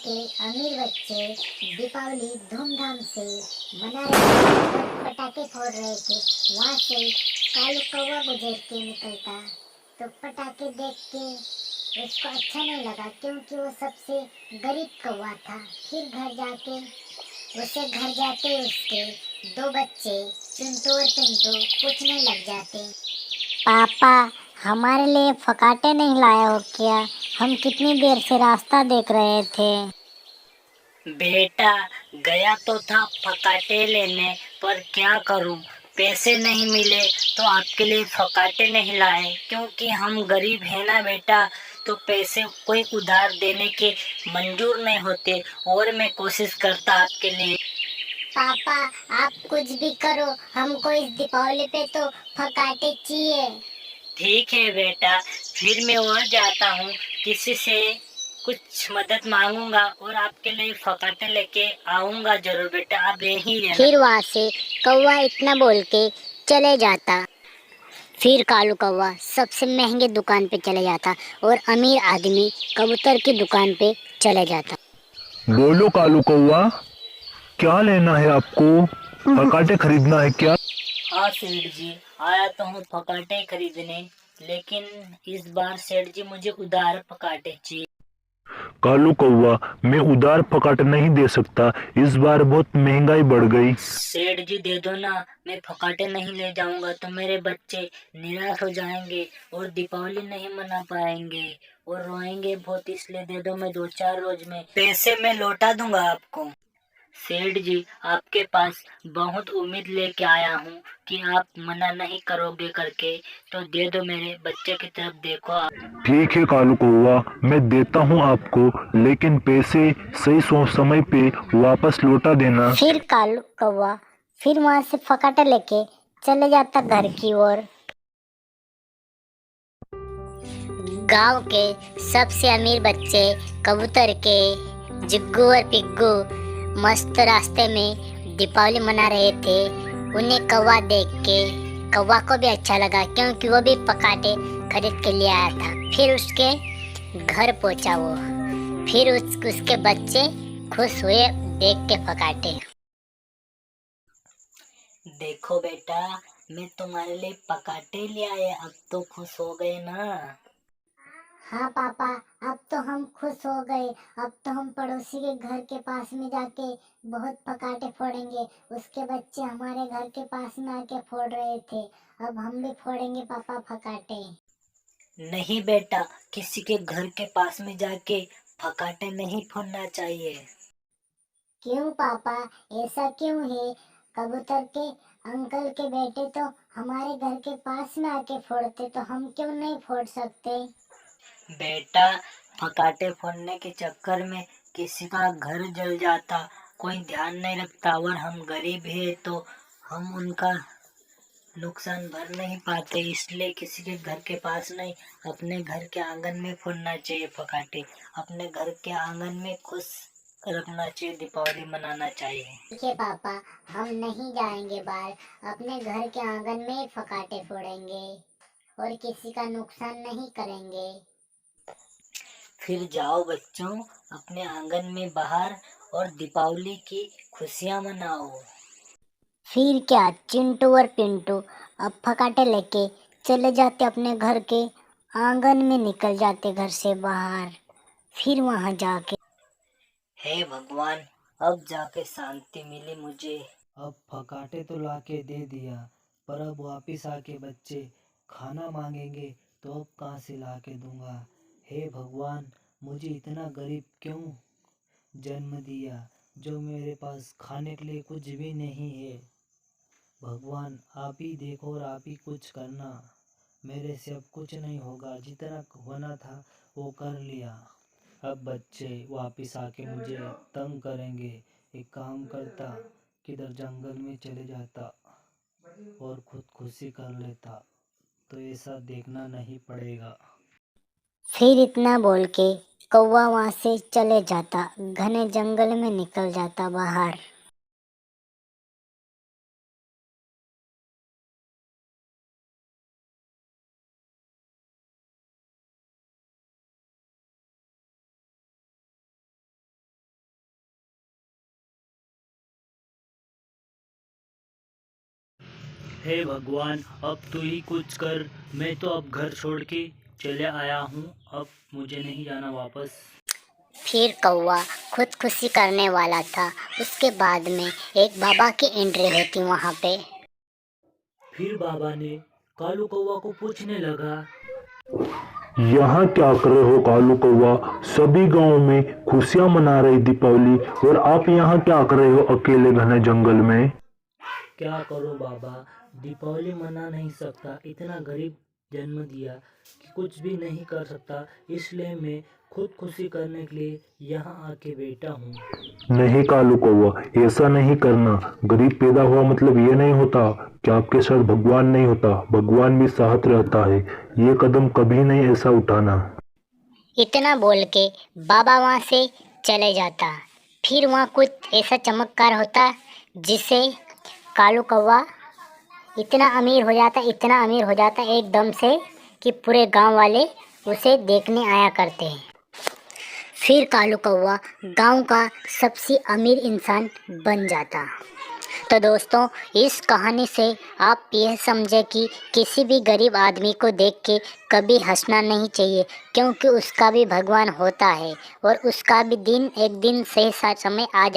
के अमीर बच्चे दीपावली धूमधाम से मना रहे थे, पटाखे फोड़ रहे थे। वहाँ से कालू कौवा गुजर के निकलता तो पटाखे देख के उसको अच्छा नहीं लगा, क्योंकि वो सबसे गरीब कौवा था। फिर घर जाके उसे घर जाते उसके दो बच्चे चिंटू और पिंटू पूछने लग जाते, पापा हमारे लिए फकाटे नहीं लाए हो क्या? हम कितनी देर से रास्ता देख रहे थे। बेटा, गया तो था फकाटे लेने, पर क्या करूं, पैसे नहीं मिले तो आपके लिए फकाटे नहीं लाए, क्योंकि हम गरीब हैं ना बेटा। तो पैसे कोई उधार देने के मंजूर नहीं होते, और मैं कोशिश करता आपके लिए। पापा आप कुछ भी करो, हमको इस दीपावली पे तो फकाटे चाहिए। ठीक है बेटा, फिर मैं और जाता हूँ, किसी से कुछ मदद मांगूंगा और आपके लिए फकाटे लेके आऊंगा जरूर बेटा, आप यहीं रहना। फिर वहाँ से कौवा इतना बोल के चले जाता। फिर कालू कौवा सबसे महंगे दुकान पे चले जाता और अमीर आदमी कबूतर की दुकान पे चले जाता। बोलो कालू कौवा, क्या लेना है आपको? पकाटे खरीदना है क्या? हाँ सेठ जी, आया तो हूँ फकाटे खरीदने, लेकिन इस बार सेठ जी मुझे उधार फकाटे चाहिए। कालू कौवा, मैं उधार पकाटे नहीं दे सकता, इस बार बहुत महंगाई बढ़ गई। सेठ जी दे दो ना, मैं फकाटे नहीं ले जाऊंगा तो मेरे बच्चे निराश हो जाएंगे और दीपावली नहीं मना पाएंगे और रोएंगे बहुत, इसलिए दे दो, मैं 2-4 रोज में पैसे मैं लौटा दूंगा आपको। सेठ जी, आपके पास बहुत उम्मीद लेके आया हूँ कि आप मना नहीं करोगे करके, तो दे दो, मेरे बच्चे की तरफ देखो आप। ठीक है कालू कौवा, मैं देता हूँ आपको, लेकिन पैसे सही समय पे वापस लौटा देना। फिर कालू कौवा फिर वहां से फकाटे लेके चले जाता घर की ओर। गांव के सबसे अमीर बच्चे कबूतर के जिग्गू और पिग्गू मस्त रास्ते में दीपावली मना रहे थे। उन्हें कौवा देख के कौवा को भी अच्छा लगा, क्योंकि वो भी पकाटे खरीद के लिए आया था। फिर उसके घर पहुंचा वो। फिर उसके बच्चे खुश हुए देख के पकाटे। देखो बेटा, मैं तुम्हारे लिए पकाटे ले आया, अब तो खुश हो गए ना। हाँ पापा, अब तो हम खुश हो गए। अब तो हम पड़ोसी के घर के पास में जाके बहुत पटाखे फोड़ेंगे। उसके बच्चे हमारे घर के पास में आके फोड़ रहे थे, अब हम भी फोड़ेंगे पापा पटाखे। नहीं बेटा, किसी के घर के पास में जाके फकाटे नहीं फोड़ना चाहिए। क्यों पापा, ऐसा क्यों है? कबूतर के अंकल के बेटे तो हमारे घर के पास में आके फोड़ते, तो हम क्यों नहीं फोड़ सकते? बेटा, फकाटे फोड़ने के चक्कर में किसी का घर जल जाता, कोई ध्यान नहीं रखता, और हम गरीब है तो हम उनका नुकसान भर नहीं पाते, इसलिए किसी के घर के पास नहीं, अपने घर के आंगन में फोड़ना चाहिए फकाटे। अपने घर के आंगन में खुश रखना चाहिए, दीपावली मनाना चाहिए। ठीक है पापा, हम नहीं जाएंगे बाहर, अपने घर के आंगन में ही पटाखे फोड़ेंगे और किसी का नुकसान नहीं करेंगे। फिर जाओ बच्चों, अपने आंगन में बाहर और दीपावली की खुशियां मनाओ। फिर क्या, चिंटू और पिंटू अब पटाखे लेके चले जाते अपने घर के आंगन में, निकल जाते घर से बाहर। फिर वहां जाके, हे भगवान, अब जाके शांति मिली मुझे। अब फकाटे तो लाके दे दिया, पर अब वापिस आके बच्चे खाना मांगेंगे तो अब कहाँ से लाके दूंगा। हे भगवान, मुझे इतना गरीब क्यों जन्म दिया, जो मेरे पास खाने के लिए कुछ भी नहीं है। भगवान आप ही देखो और आप ही कुछ करना, मेरे से अब कुछ नहीं होगा, जितना होना था वो कर लिया। अब बच्चे वापिस आके मुझे तंग करेंगे। एक काम करता, किधर जंगल में चले जाता और खुदकुशी कर लेता, तो ऐसा देखना नहीं पड़ेगा। फिर इतना बोल के कौवा वहां से चले जाता, घने जंगल में निकल जाता बाहर। हे भगवान, अब तू ही कुछ कर। मैं तो अब घर छोड़ के चले आया हूँ, अब मुझे नहीं जाना वापस। फिर कौवा खुदकुशी करने वाला था। उसके बाद में एक बाबा की एंट्री होती वहाँ पे। फिर बाबा ने कालू कौवा को पूछने लगा, यहाँ क्या कर रहे हो कालू कौवा? सभी गांव में खुशियां मना रही दीपावली और आप यहाँ क्या कर रहे हो अकेले घने जंगल में? क्या करो बाबा, दीपावली मना नहीं सकता, इतना गरीब जन्म दिया कि कुछ भी नहीं कर सकता, इसलिए मैं खुदकुशी करने के लिए यहाँ आके बैठा हूँ। नहीं कालू कौवा, ऐसा नहीं करना। गरीब पैदा हुआ मतलब ये नहीं होता कि आपके साथ भगवान नहीं होता। भगवान भी साथ रहता है। ये कदम कभी नहीं ऐसा उठाना। इतना बोल के बाबा वहाँ से चले जाता। फिर वहाँ कुछ ऐसा चमत्कार होता जिससे कालू कौवा इतना अमीर हो जाता एकदम से कि पूरे गांव वाले उसे देखने आया करते हैं। फिर कालू कौवा गांव का सबसे अमीर इंसान बन जाता। तो दोस्तों, इस कहानी से आप यह समझे कि किसी भी गरीब आदमी को देख के कभी हंसना नहीं चाहिए, क्योंकि उसका भी भगवान होता है और उसका भी दिन एक दिन सही समय आ जाता है।